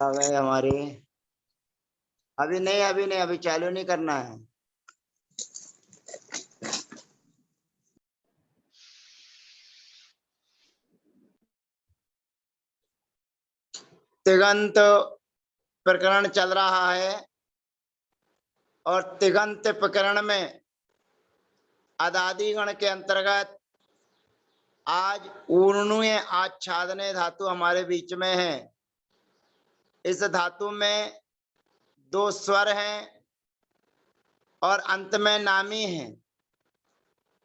आ गए हमारे। अभी नहीं, अभी चालू नहीं करना है। तिगंत प्रकरण चल रहा है और तिगंत प्रकरण में अदादि गण के अंतर्गत आज ऊर्णुय आच्छादने धातु हमारे बीच में है। इस धातु में दो स्वर हैं और अंत में नामी है।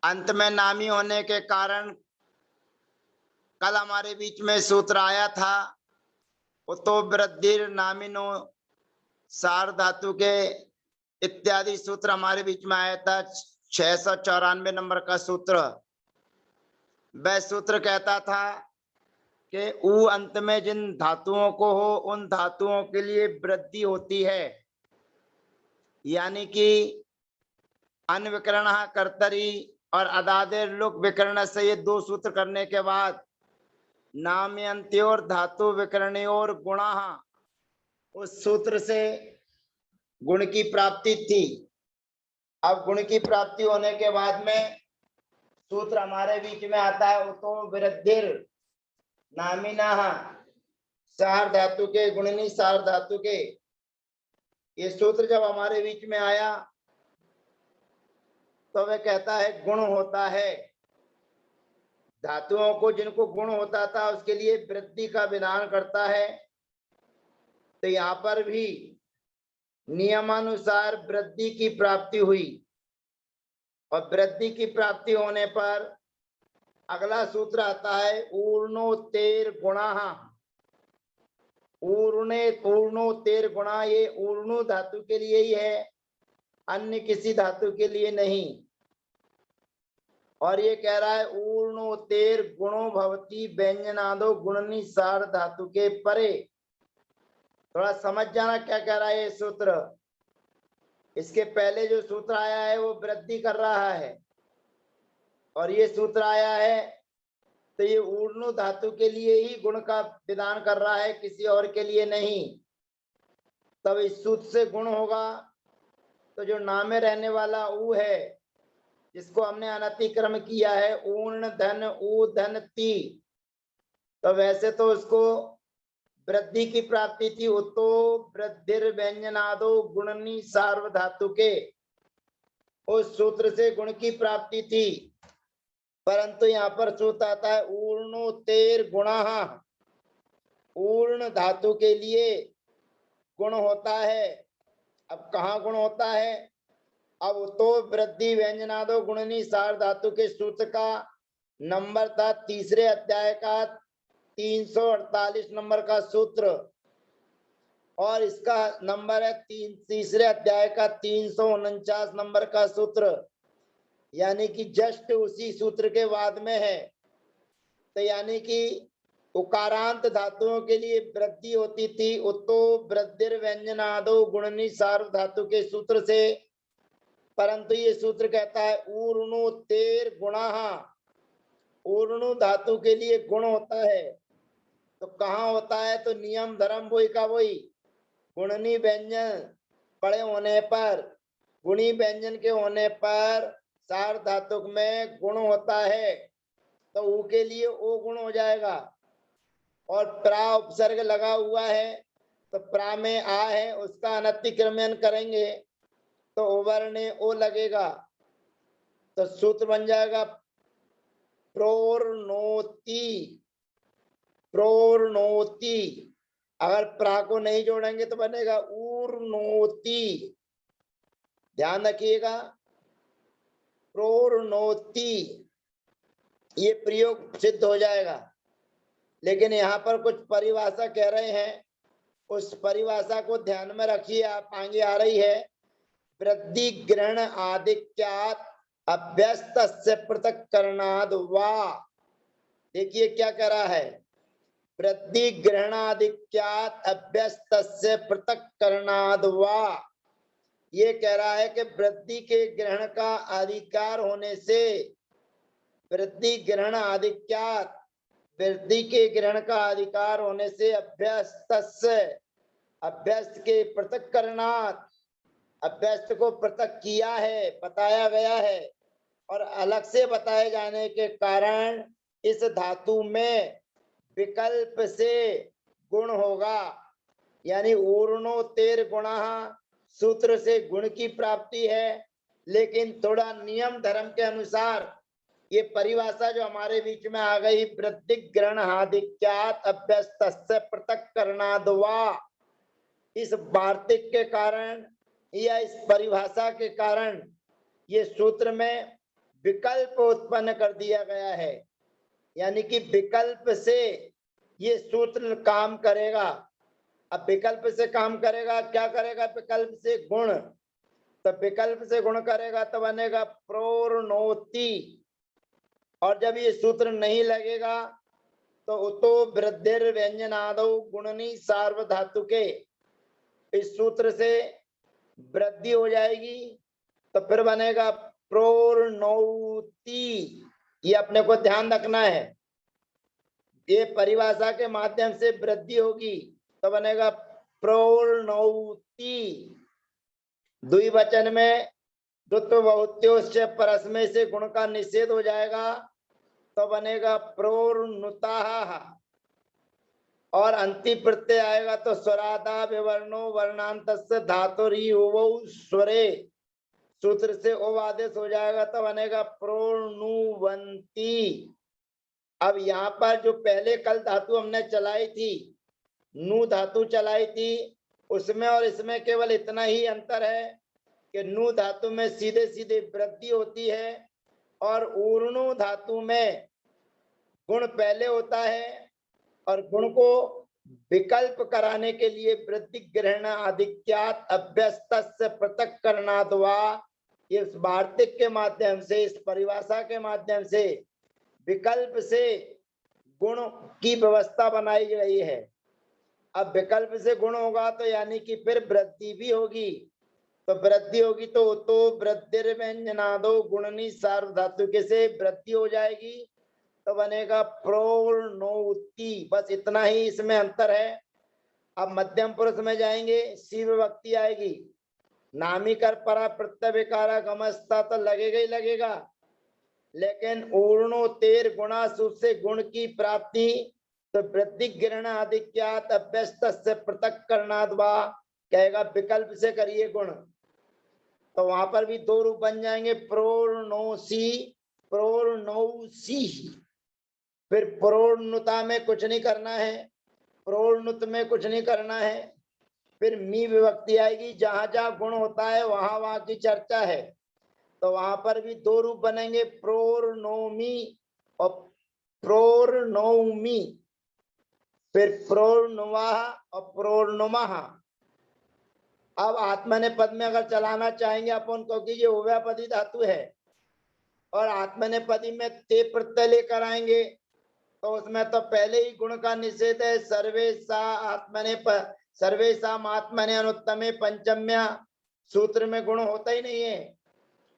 अंत में नामी होने के कारण कल हमारे बीच में सूत्र आया था, उतो वृद्धिर नामिनो सार धातु के इत्यादि सूत्र हमारे बीच में आया था। 694 नंबर का सूत्र। वह सूत्र कहता था कि ऊ अंत में जिन धातुओं को हो उन धातुओं के लिए वृद्धि होती है, यानी कि अनविकरण कर्तरी और अदादेर लुक विकर्ण से ये दो सूत्र करने के बाद नाम्यंत्योर धातु विकरणयोर गुणा, उस सूत्र से गुण की प्राप्ति थी। अब गुण की प्राप्ति होने के बाद में सूत्र हमारे बीच में आता है, उतो वृद्धिर नामिना सार धातु के गुणनी सार धातु के। ये सूत्र जब हमारे बीच में आया तो वह कहता है गुण होता है। धातुओं को जिनको गुण होता था उसके लिए वृद्धि का विधान करता है। तो यहाँ पर भी नियमानुसार वृद्धि की प्राप्ति हुई और वृद्धि की प्राप्ति होने पर अगला सूत्र आता है ऊर्णोत्तेर गुणा। ऊर्णोत्तेर गुणा, ये ऊर्णु धातु के लिए ही है, अन्य किसी धातु के लिए नहीं। और ये कह रहा है ऊर्णोत्तेर गुणो भवती व्यंजनादो गुणनी सार धातु के परे। थोड़ा समझ जाना क्या कह रहा है ये सूत्र। इसके पहले जो सूत्र आया है वो वृद्धि कर रहा है और ये सूत्र आया है तो ये ऊर्णु धातु के लिए ही गुण का विधान कर रहा है, किसी और के लिए नहीं। तब इस सूत्र से गुण होगा तो जो नाम में रहने वाला ऊ है, जिसको हमने अनतिक्रम किया है, ऊर्ण धन ऊ धन ती, तो वैसे तो उसको वृद्धि की प्राप्ति थी, उतो वृद्धिर व्यंजनादो गुणनी सार्व धातु के, उस सूत्र से गुण की प्राप्ति थी। परंतु यहाँ पर सूत्र आता है ऊर्णोत्तेर गुणा। ऊर्ण धातु के लिए गुण होता है। अब कहाँ गुण होता है? अब तो वृद्धि व्यंजनादो गुणनी सार धातु के सूत्र का नंबर था तीसरे अध्याय का 348 नंबर का सूत्र और इसका नंबर है तीसरे अध्याय का 349 नंबर का सूत्र, यानी कि जस्ट उसी सूत्र के बाद में है। तो यानी कि उकारांत धातुओं के लिए वृद्धि होती थी उतो वृद्धिर व्यंजनादो गुणनी सार्व धातु के सूत्र से। परंतु ये सूत्र कहता है ऊर्णोत्तेर गुणा। ऊर्णु धातु के लिए गुण होता है। तो कहाँ होता है? तो नियम धर्म वही का वही, गुणनी व्यंजन पड़े होने पर, गुणी व्यंजन के होने पर सार धातु में गुण होता है तो ऊ के लिए ओ गुण हो जाएगा। और प्रा उपसर्ग लगा हुआ है तो प्रा में आ है, उसका अनतिक्रमण करेंगे तो ओवरने ओ लगेगा, तो सूत्र बन जाएगा प्रोर्णोति। प्रोर्णोति, अगर प्रा को नहीं जोड़ेंगे तो बनेगा ऊर्णोति। ध्यान रखिएगा, प्रोर्णोति ये प्रयोग सिद्ध हो जाएगा। लेकिन यहाँ पर कुछ परिभाषा कह रहे हैं, उस परिभाषा को ध्यान में रखिए। आप आगे आ रही है वृद्धि ग्रहण आदित्यात अभ्यस्त से पृथक करणाद वा। देखिए क्या कह रहा है, वृद्धि ग्रहणादित्यात अभ्यस्त से पृथक करणाद वा। ये कह रहा है कि वृद्धि के ग्रहण का अधिकार होने से, वृद्धि ग्रहण आदित्यात वृद्धि के ग्रहण का अधिकार होने से, अभ्यस्त से अभ्यस्त के पृथक करणात्, अभ्यस्त को पृथक किया है, बताया गया है, और अलग से बताए जाने के कारण इस धातु में विकल्प से गुण होगा। यानी ऊर्णोतेर गुणः, सूत्र से गुण की प्राप्ति है, लेकिन थोड़ा नियम धर्म के अनुसार ये परिभाषा जो हमारे बीच में आ गई, वृद्धि ग्रहणाधिक्यात अभ्यस्तस्य पृथक करणाद्वा, इस वार्तिक के कारण या इस परिभाषा के कारण ये सूत्र में विकल्प उत्पन्न कर दिया गया है। यानी कि विकल्प से ये सूत्र काम करेगा। अब विकल्प से काम करेगा, क्या करेगा? विकल्प से गुण, तो विकल्प से गुण करेगा तो बनेगा प्रोर्णोति। और जब ये सूत्र नहीं लगेगा तो उतो वृद्धिर व्यंजनादो गुणनी सार्वधातु के, इस सूत्र से वृद्धि हो जाएगी तो फिर बनेगा प्रोर्णोति। ये अपने को ध्यान रखना है, ये परिभाषा के माध्यम से वृद्धि होगी तो बनेगा प्रोर्णोति। द्विवचन में द्वित्व बहुत्योश्च परस्मै से गुण का निषेध हो जाएगा तो बनेगा प्रोर्णुताः। और अंति प्रत्यय आएगा तो स्वरादा विवर्णो वर्णांतस्य धातुरी उवौ स्वरे, सूत्र से ओ आदेश हो जाएगा तो बनेगा प्रोर्णुवंती। अब यहाँ पर जो पहले कल धातु हमने चलाई थी, नु धातु चलाई थी, उसमें और इसमें केवल इतना ही अंतर है कि नु धातु में सीधे सीधे वृद्धि होती है और ऊर्णु धातु में गुण पहले होता है, और गुण को विकल्प कराने के लिए वृद्धि ग्रहण आधिक्यात अभ्यस्तस्य पृथक करणाद्वा, इस वार्तिक के माध्यम से, इस परिभाषा के माध्यम से विकल्प से गुण की व्यवस्था बनाई गई है। अब विकल्प से गुण होगा तो यानी कि फिर वृद्धि भी होगी, तो वृद्धि होगी तो वृद्धिर व्यंजनादो गुणनी सार्वधातु के से वृद्धि हो जाएगी तो बनेगा प्रोर्णोति। बस इतना ही इसमें अंतर है। अब मध्यम पुरुष में जाएंगे, सी विभक्ति आएगी, नामी कर परा प्रत्यय विकारा गमस्ता तो लगेगा ही लगेगा, लेकिन ऊर्णोतेर गुणा सूत्र से गुण की प्राप्ति तो वृद्धि ग्रहण आधिक्यात अभ्यस्त से पृथक करणाद्वा, कहेगा विकल्प से करिए गुण, तो वहां पर भी दो रूप बन जाएंगे, प्रोर्णोसी प्रोर्णोसी। फिर प्रोर्णुता में कुछ नहीं करना है, प्रोर्णुत में कुछ नहीं करना है। फिर मी विभक्ति आएगी, जहां जहां गुण होता है वहां वहां की चर्चा है, तो वहां पर भी दो रूप बनेंगे, प्रोर्णोमी और प्रोर्णोमी। फिर प्रोर्णुवाह और प्रोर्णुमः। अब आत्मनेपद में अगर चलाना चाहेंगे अपन, क्योंकि ये उभयपदी धातु है और आत्मनेपदी में ते प्रत्यय लेकर आएंगे तो उसमें तो पहले ही गुण का निषेध है, सर्वेशा आत्मनेपद सर्वेशाम आत्मने अनुत्तमे पंचम्या, सूत्र में गुण होता ही नहीं है,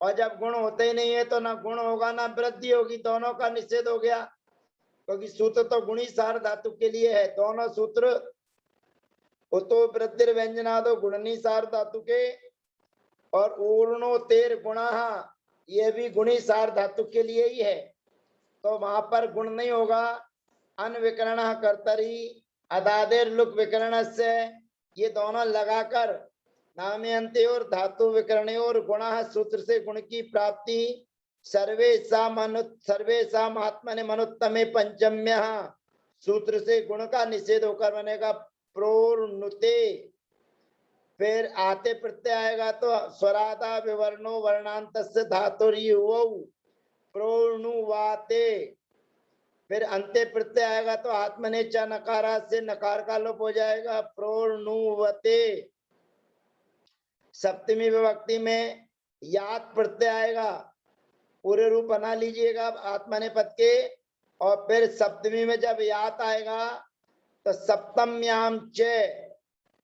और जब गुण होते ही नहीं है तो ना गुण होगा ना वृद्धि होगी, दोनों का निषेध हो गया, क्योंकि सूत्र तो गुणी सार धातु के लिए है। दोनों सूत्र उतो वृद्धि व्यंजनादो गुणनी सार धातु के और ऊर्णोतेर गुणा, ये भी गुणी सार धातु के लिए ही है, तो वहां पर गुण नहीं होगा। अनविकरण कर्तरी अदादेर लुक विकरण से, ये दोनों लगाकर नामयंते और धातु विकरणे और गुणा सूत्र से गुण की प्राप्ति सर्वेशाम आत्मने मनुत्तमे पंचम्य, सूत्र से गुण का निषेध होकर बनेगा प्रोर्णुते। फिर आते प्रत्यय आएगा तो स्वरादा विवर्णो वर्णांतस्य धातुरी प्रोर्णुवाते। फिर अंत्य प्रत्यय आएगा तो आत्मने च नकारा से नकार का लोप हो जाएगा, प्रोर्णुवते। सप्तमी विभक्ति में यात प्रत्यय आएगा, पूरे रूप बना लीजिएगा आत्मनेपद के, और फिर सप्तमी में जब यात आएगा तो सप्तम्याम च,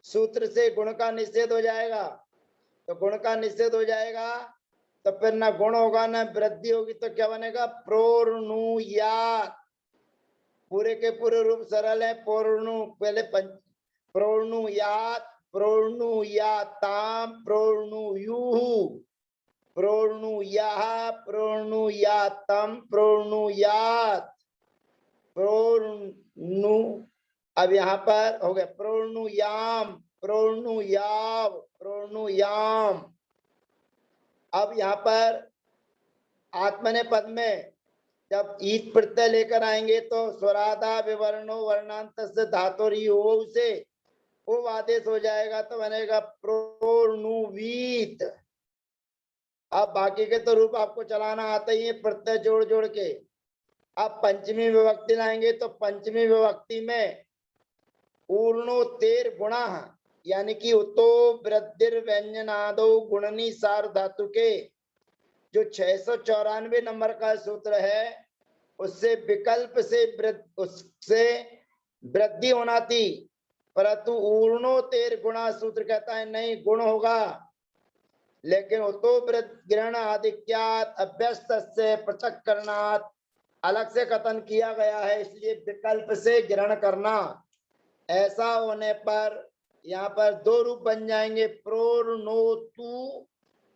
सूत्र से गुण का निषेध हो जाएगा, तो गुण का निषेध हो जाएगा तो फिर ना गुण होगा ना वृद्धि होगी, तो क्या बनेगा प्रोर्णुयात। पूरे के पूरे रूप सरल है, प्रोर्णु पहले प्रोणुयात, प्रोणुयाताम, प्रोणुयुः, प्रोणुयाः, प्रोणुयातम, प्रोणुयात, प्रोणु। अब यहाँ पर हो गया प्रोणुयाम, प्रोणुयाव, प्रोणुयाम। अब यहाँ पर आत्मनेपद में जब ईद प्रत्यय लेकर आएंगे तो स्वराधा विवर्णो वर्णांत से धातुरी हो से वो आदेश हो जाएगा तो बनेगा प्रोणुवीत। अब बाकी के तो रूप आपको चलाना आता ही है प्रत्यय जोड़ जोड़ के। अब पंचमी विभक्ति लाएंगे तो पंचमी विभक्ति में ऊर्णोत्तेर गुणा यानी कि उतो वृद्धिर व्यंजनादो गुणनी सार धातु के जो 694 नंबर का सूत्र है उससे विकल्प से उससे वृद्धि होना थी, परंतु ऊर्णोत्तेर गुणा सूत्र कहता है नहीं गुण होगा, लेकिन उतो ग्रहण आधिक्यात अभ्यस्त से पृथक करनात् अलग से कथन किया गया है, इसलिए विकल्प से ग्रहण करना। ऐसा होने पर यहाँ पर दो रूप बन जाएंगे प्रोर्णोतु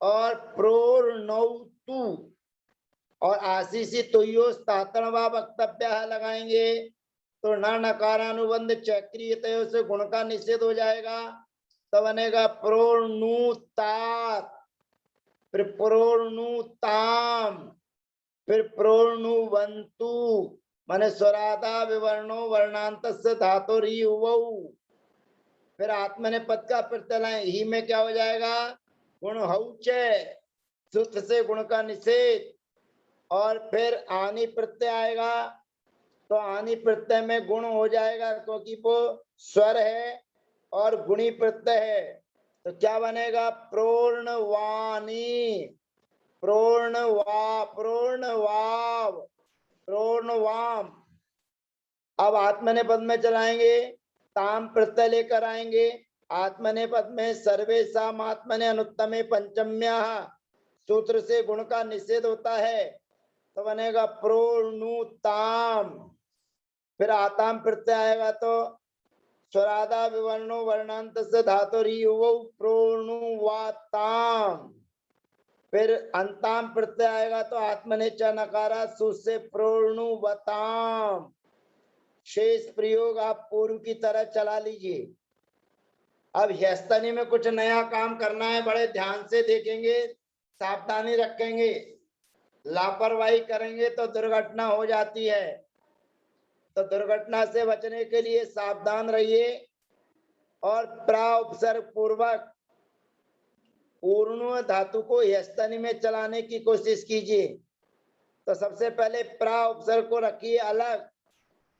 और प्रोर्णौतु, और आशीषी तुयो तातणवा वक्तव्य लगाएंगे तो न नकारानुबंध चक्रीय से गुण का निषेध हो जाएगा, तो बनेगा प्रोर्णुतात, फिर प्रोर्णुताम, फिर प्रोर्णुवंतु, माने स्वराधा विवर्णो वर्णांत से धातुरी हुवौ। फिर आत्मनेपद का प्रत्यय ही में क्या हो जाएगा गुण हौच, सूत्र से गुण का निषेध। और फिर आनी प्रत्यय आएगा तो आनी प्रत्यय में गुण हो जाएगा क्योंकि वो स्वर है और गुणी प्रत्यय है, तो क्या बनेगा प्रोर्णवाणी, प्रोर्णवा, प्रोर्णवाव, प्रोर्णवाम। अब आत्मनेपद में चलाएंगे ताम प्रत्यय लेकर आएंगे। आत्मनेपद में सर्वेषाम आत्मने अनुत्तमे पंचम्या सूत्र से गुण का निषेध होता है, तो बनेगा प्रोर्णुताम। फिर आताम प्रत्यय आएगा तो स्वराधा विवर्णो वर्णांत से धातुरी प्रोर्णुवाताम। फिर अंताम प्रत्यय आएगा तो आत्मने च नकारा सु से प्रोर्णुवताम। शेष प्रयोग आप पूर्व की तरह चला लीजिए। अब ह्यस्तनी में कुछ नया काम करना है, बड़े ध्यान से देखेंगे, सावधानी रखेंगे, लापरवाही करेंगे तो दुर्घटना हो जाती है, तो दुर्घटना से बचने के लिए सावधान रहिए और प्रा उपसर्ग पूर्वक ऊर्ण्व धातु को ह्यस्तनी में चलाने की कोशिश कीजिए। तो सबसे पहले प्रा उपसर्ग को रखिए अलग,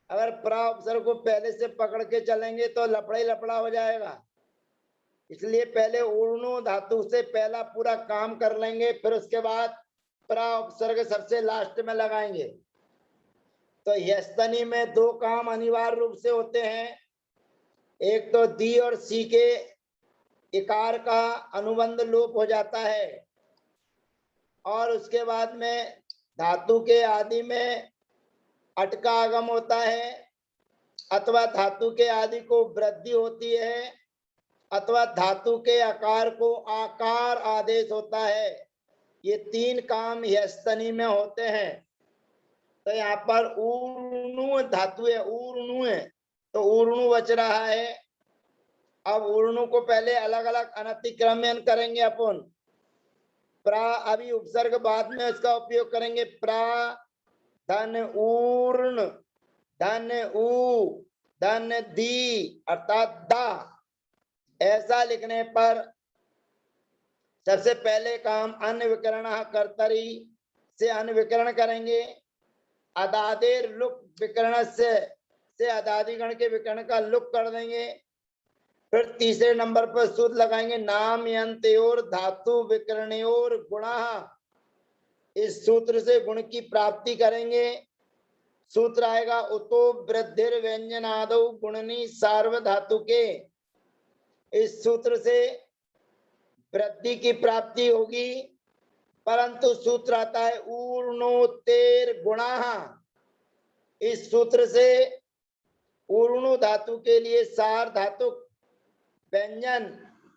अगर प्रा उपसर्ग को पहले से पकड़ के चलेंगे तो लफड़ा ही लफड़ा हो जाएगा, इसलिए पहले ऊर्णु धातु से पहला पूरा काम कर लेंगे, फिर उसके बाद प्रा उपसर्ग सबसे लास्ट में लगाएंगे। तो ह्यस्तनी में दो काम अनिवार्य रूप से होते हैं, एक तो दी और सी के इकार का अनुबंध लोप हो जाता है, और उसके बाद में धातु के आदि में अटका आगम होता है, अथवा धातु के आदि को वृद्धि होती है, अथवा धातु के आकार को आकार आदेश होता है। ये तीन काम ह्यस्तनी में होते हैं। तो यहाँ पर ऊर्णु धातु है, ऊर्णु है तो ऊर्णु बच रहा है। अब ऊर्णु को पहले अलग अलग अनतिक्रमण करेंगे अपन। प्रा अभी उपसर्ग बाद में इसका उपयोग करेंगे। प्रा धन ऊर्ण, धन ऊ, धन दी अर्थात दा, ऐसा लिखने पर सबसे पहले काम अनविकरण कर्तरी से अनविकरण करेंगे। अदादेर लुक विकरण से अदादिगण के विकरण का लुक कर देंगे। फिर तीसरे नंबर पर सूत्र लगाएंगे नाम यंत्योर धातु विकरणयोर गुणा, इस सूत्र से गुण की प्राप्ति करेंगे। सूत्र आएगा उतो वृद्धिर व्यंजनादो गुणनी सार्व धातु के, इस सूत्र से वृद्धि की प्राप्ति होगी, परंतु सूत्र आता है ऊर्णोत्तेर गुणा, इस सूत्र से ऊर्णु धातु के लिए सार धातु व्यंजन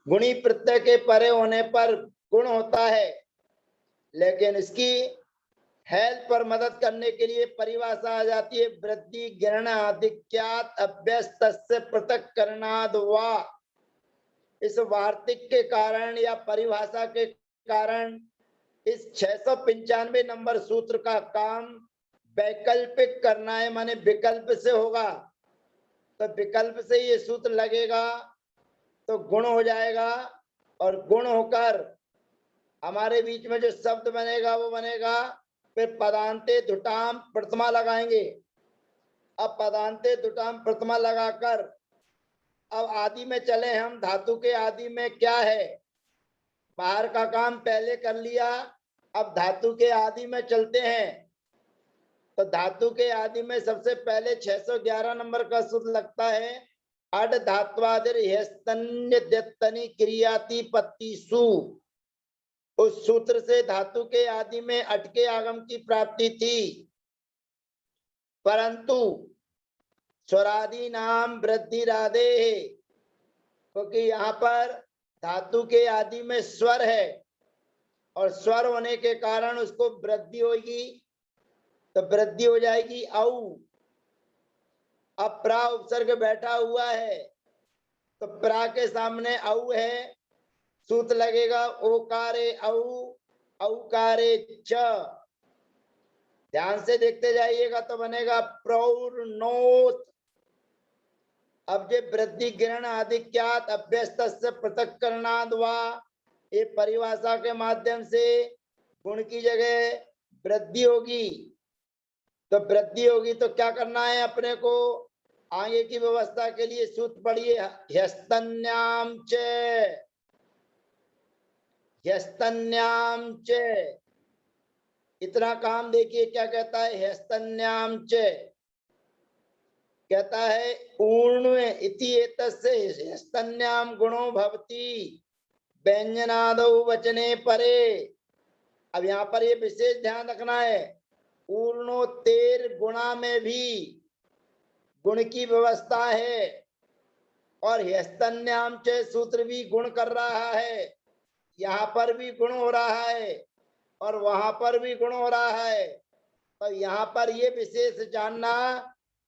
गुणी प्रत्यय के परे होने पर गुण होता है, लेकिन इसकी हेल्प पर मदद करने के लिए परिभाषा आ जाती है वृद्धि गिरण आधिक्यात अभ्यस्त पृथक करणाद वा। इस वार्तिक के कारण या परिभाषा के कारण इस 695 नंबर सूत्र का काम वैकल्पिक करना है, माने विकल्प से होगा। तो विकल्प से ये सूत्र लगेगा तो गुण हो जाएगा, और गुण होकर हमारे बीच में जो शब्द बनेगा वो बनेगा, फिर पदांते धुटाम प्रथमा लगाएंगे। अब पदांते धुटाम प्रथमा लगाकर अब आदि में चले हम। धातु के आदि में क्या है, बाहर का काम पहले कर लिया, अब धातु के आदि में चलते हैं। तो धातु के आदि में सबसे पहले 611 नंबर का सूत्र लगता है अड धात्वादिर क्रियाति पत्तिसु। उस सूत्र से धातु के आदि में अटके आगम की प्राप्ति थी, परंतु स्वरादि नाम वृद्धि राधे, क्योंकि यहाँ पर धातु के आदि में स्वर है और स्वर होने के कारण उसको वृद्धि होगी, तो वृद्धि हो जाएगी औ। अब प्रा उपसर्ग बैठा हुआ है तो प्रा के सामने औ है, सूत्र लगेगा ओकारे औ औकारे च। ध्यान से देखते जाइएगा तो बनेगा प्रौर्णोत। अब जे वृद्धि गिरण आधिक्यात अभ्यस्त पृथक करणाद वा, ये परिभाषा के माध्यम से गुण की जगह वृद्धि होगी। तो वृद्धि होगी तो क्या करना है अपने को, आगे की व्यवस्था के लिए सूत्र पढ़िए ह्यस्तन्याम च, ह्यस्तन्याम च। इतना काम देखिए क्या कहता है ह्यस्तन्याम च, कहता है ऊर्ण इति एतस्य ह्यस्तन्याम गुणो भवति व्यंजनादौ वचने परे। अब यहाँ पर ये विशेष ध्यान रखना है, ऊर्णोत्तेर गुणा में भी गुण की व्यवस्था है, और ह्यस्तन्याम च सूत्र भी गुण कर रहा है। यहाँ पर भी गुण हो रहा है और वहां पर भी गुण हो रहा है। तो यहाँ पर ये विशेष जानना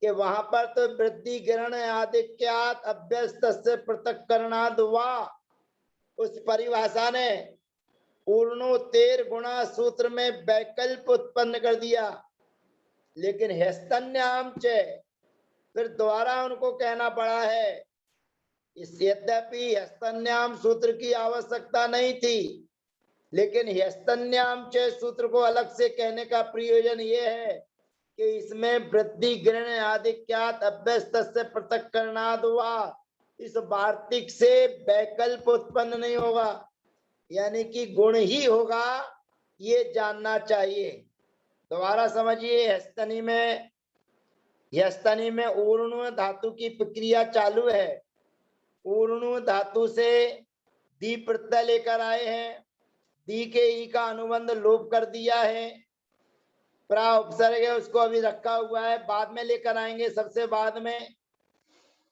कि वहां पर तो वृद्धि गिरण आधिक्यात अभ्यस्त से पृथक करणाद वा, उस परिभाषा ने पूर्णोत्तेर गुणा सूत्र में वैकल्प उत्पन्न कर दिया, लेकिन ह्यस्तन्याम च फिर दोबारा उनको कहना पड़ा है। इस यद्यपि ह्यस्तन्याम सूत्र की आवश्यकता नहीं थी, लेकिन ह्यस्तन्याम च सूत्र को अलग से कहने का प्रयोजन ये है कि इसमें वृद्धि गिरण आधिक्यात अभ्यस्त से पृथक करणाद वा, इस वार्तिक से वैकल्प उत्पन्न नहीं होगा, यानी कि गुण ही होगा, ये जानना चाहिए। दोबारा समझिए, ह्यस्तनी में ऊर्ण धातु की प्रक्रिया चालू है। ऊर्ण धातु से दी प्रत्यय लेकर आए हैं, दी के ई का अनुबंध लोप कर दिया है, प्रा उपसर्ग है उसको अभी रखा हुआ है, बाद में लेकर आएंगे सबसे बाद में।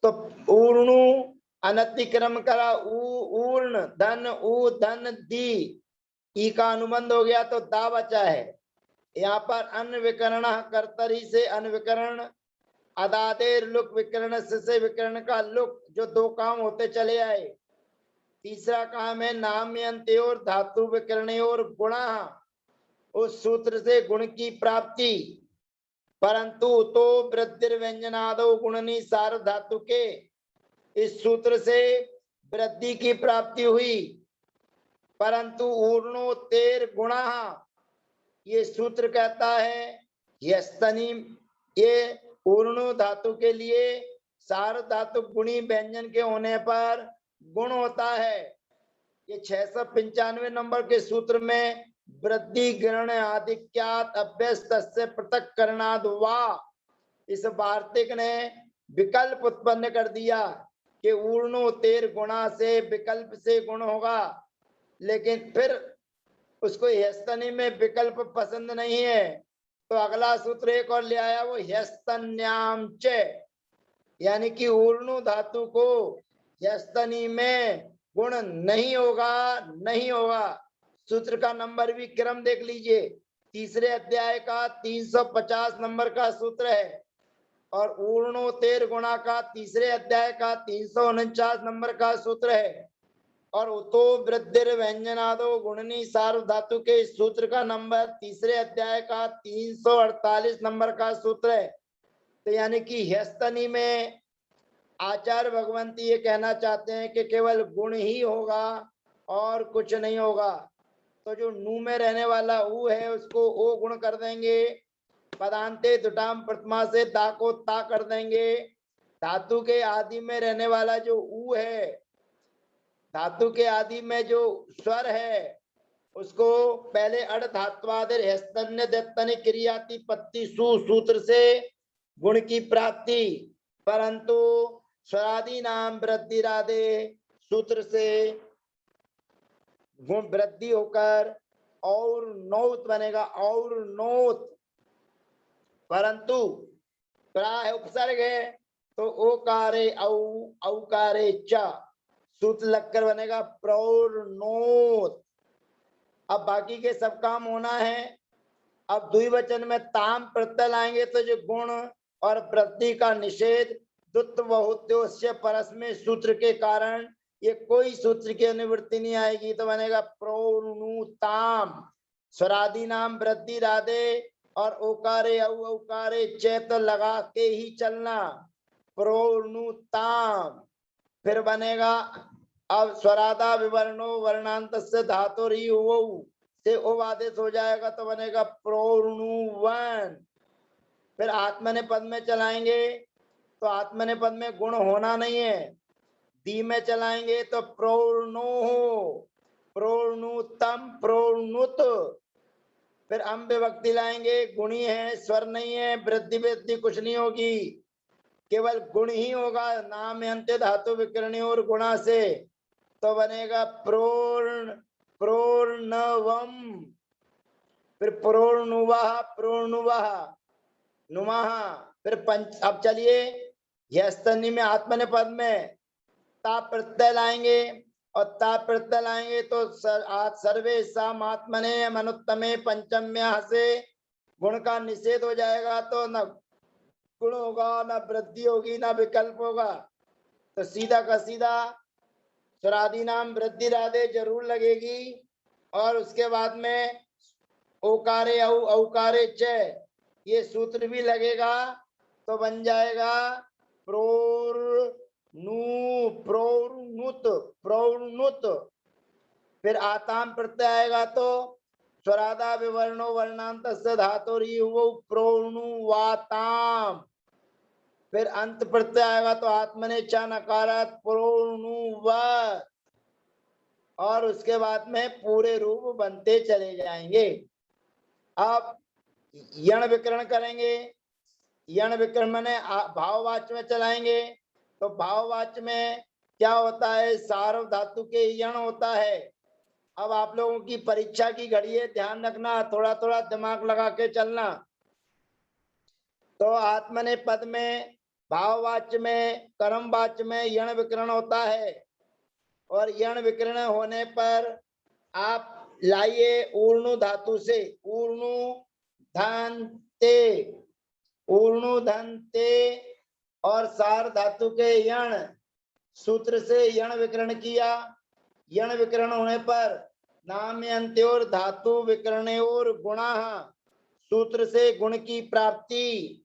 तो ऊर्णु अनतिक्रम करा ऊर्ण धन ऊ धन दी, ई का अनुबंध हो गया तो दा बचा है। यहाँ पर अनविकरण कर्तरी से अनविकरण, अदादेर लुक विकरण से विकरण का लुक, जो दो काम होते चले आए। तीसरा काम है नाम्यंते और धातु विकरण और गुणा, उस सूत्र से गुण की प्राप्ति। परंतु तो वृद्धि व्यंजनादो गुणनी सार धातु के, इस सूत्र से वृद्धि की प्राप्ति हुई, परंतु ऊर्णोत्तेर गुणा, ये सूत्र कहता है यस्तनी, ये ऊर्णो धातु के लिए सार धातु गुणी व्यंजन के होने पर गुण होता है। ये 695 नंबर के सूत्र में वृद्धि गिरण आधिक्यात अभ्यस्त से पृथक करणाद वा, इस वार्तिक ने विकल्प उत्पन्न कर दिया कि ऊर्णोत्तेर गुणा से विकल्प से गुण होगा, लेकिन फिर उसको ह्यस्तनी में विकल्प पसंद नहीं है, तो अगला सूत्र एक और ले आया, वो ह्यस्तन्याम च, यानी कि ऊर्णु धातु को यस्तनी में गुण नहीं होगा, नहीं होगा। सूत्र का नंबर भी क्रम देख लीजिए, तीसरे अध्याय का 350 नंबर का सूत्र है और ऊर्णोत्तर गुणा का तीसरे अध्याय का 349 नंबर का सूत्र है और उतो वृद्धिर व्यंजनादो गुणनी सार्वधातु के सूत्र का नंबर तीसरे अध्याय का 348 नंबर का सूत्र है। तो यानी कि ह्यस्तनी में आचार्य भगवंती ये कहना चाहते हैं कि केवल गुण ही होगा और कुछ नहीं होगा। तो जो नू में रहने वाला ऊ है उसको ओ गुण कर देंगे, पदांते दुटाम प्रथमा से ता को ता कर देंगे। धातु के आदि में रहने वाला जो ऊ है, धातु के आदि में जो स्वर है उसको पहले अड़ धात्वादिर हस्तन्य दत्तन क्रियाति पत्ति सु सूत्र से गुण की प्राप्ति, परंतु स्वरादि नाम वृद्धि राधे सूत्र से गुण वृद्धि होकर और नौत बनेगा, और नौत, परंतु प्राय उपसर्ग है तो ओकारे औ औकारे च सूत्र लगकर बनेगा प्रौर्णोत। अब बाकी के सब काम होना है। अब द्विवचन में ताम प्रत्यय लाएंगे तो जो गुण और वृद्धि का निषेध दुत्व बहुद्योश्य परस्मय सूत्र के कारण ये कोई सूत्र की अनुवृत्ति नहीं आएगी, तो बनेगा प्रौर्णुताम। स्वरादि नाम वृद्धि राधे और ओकारे औकारे चैत लगा के ही चलना, प्रौर्णुताम। फिर बनेगा अब स्वरादा विवर्णो वर्णांत से धातुरी से ओ आदेश हो जाएगा तो बनेगा प्रोर्णुवन। फिर आत्मने पद में चलाएंगे तो आत्मने पद में गुण होना नहीं है, दी में चलाएंगे तो प्रोर्णो प्रोर्णुतम प्रोर्णुत। फिर अम विभक्ति लाएंगे, गुणी है, स्वर नहीं है, वृद्धि वृद्धि कुछ नहीं होगी, केवल गुण ही होगा, नाम अंत्य धातु विकरणी और गुणा से, तो बनेगा प्रोर्ण प्रोर्णवम। फिर प्रोर्णुवः प्रोर्णुवः नुमः। फिर पंच। अब चलिए यस्तनी में आत्मने पद में ता प्रत्यय लाएंगे और ता प्रत्यय लाएंगे तो सर्वे साम आत्मने मनुत्तमे पंचम्य से गुण का निषेध हो जाएगा, तो न गुण होगा, न वृद्धि होगी, न विकल्प होगा। तो सीधा का सीधा स्वरादि नाम वृद्धि राधे जरूर लगेगी और उसके बाद में ओकारे औ औकारे च ये सूत्र भी लगेगा, तो बन जाएगा प्रोर्नु प्रोर्नुत प्रोर्नुत। फिर आताम प्रत्यय आएगा तो स्वरादा विवर्णो वर्णांत से धातुरी प्रोर्णुवाताम। फिर अंत प्रत्यय आएगा तो आत्मने च नकारात प्रोर्णुवत्, और उसके बाद में पूरे रूप बनते चले जाएंगे। अब यण विकरण करेंगे, यण विकरण माने भाववाच्य में चलाएंगे तो भाववाच्य में क्या होता है, सार्व धातु के यण होता है। अब आप लोगों की परीक्षा की घड़ी है, ध्यान रखना, थोड़ा थोड़ा दिमाग लगा के चलना। तो आत्मने पद में भाववाच्य में कर्मवाच्य में यण विकरण होता है और यण विकरण होने पर आप लाइए ऊर्णु धातु से ऊर्णु धनते, ऊर्णु धनते और सार धातु के यण सूत्र से यण विकरण किया। यण विकरण होने पर नाम अंत्योर धातु विकरणयोर गुणा सूत्र से गुण की प्राप्ति,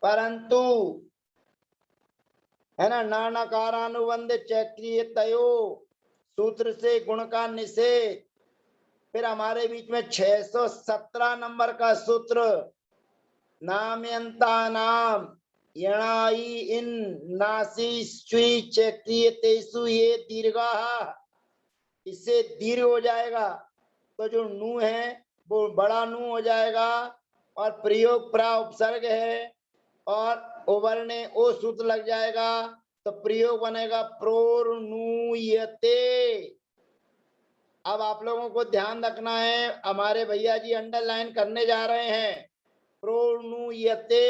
परंतु है ना नानाकारानुबंध चक्रीय तयो सूत्र से गुण का निषेध। फिर हमारे बीच में 617 नंबर का सूत्र नाम्यंता नाम यणाई इन नासी स्वी चक्रीय तेसु ये दीर्घा, इससे दीर्घ हो जाएगा तो जो नू है वो बड़ा नू हो जाएगा और प्रयोग प्रा उपसर्ग है और उवर्णे ओ सूत्र लग जाएगा तो प्रयोग बनेगा प्रोर्णुयते। अब आप लोगों को ध्यान रखना है, हमारे भैया जी अंडरलाइन करने जा रहे हैं। प्रोर्णुयते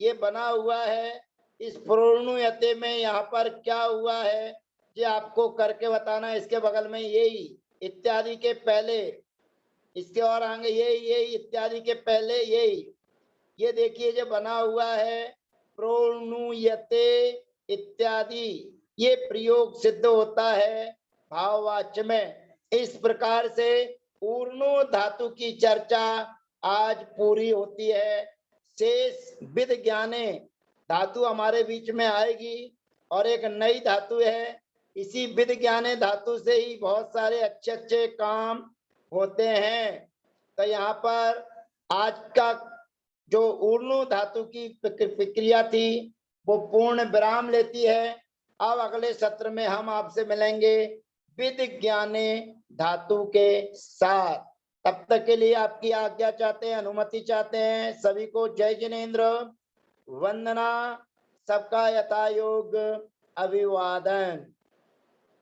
ये बना हुआ है इस प्रोणुयते में यहाँ पर क्या हुआ है ये आपको करके बताना। इसके बगल में यही इत्यादि के पहले, इसके और आगे यही इत्यादि के पहले यही, ये देखिए जो बना हुआ है प्रोणुयते इत्यादि, ये प्रयोग सिद्ध होता है भाववाच्य में। इस प्रकार से ऊर्णु धातु की चर्चा आज पूरी होती है। शेष विद ज्ञाने धातु हमारे बीच में आएगी और एक नई धातु है। इसी विद ज्ञाने धातु से ही बहुत सारे अच्छे अच्छे काम होते हैं। तो यहाँ पर आज का जो ऊर्णु धातु की प्रक्रिया थी वो पूर्ण विराम लेती है। अब अगले सत्र में हम आपसे मिलेंगे विद ज्ञाने धातु के साथ। तब तक के लिए आपकी आज्ञा चाहते हैं, अनुमति चाहते हैं। सभी को जय जिनेन्द्र, वंदना, सबका यथायोग अभिवादन।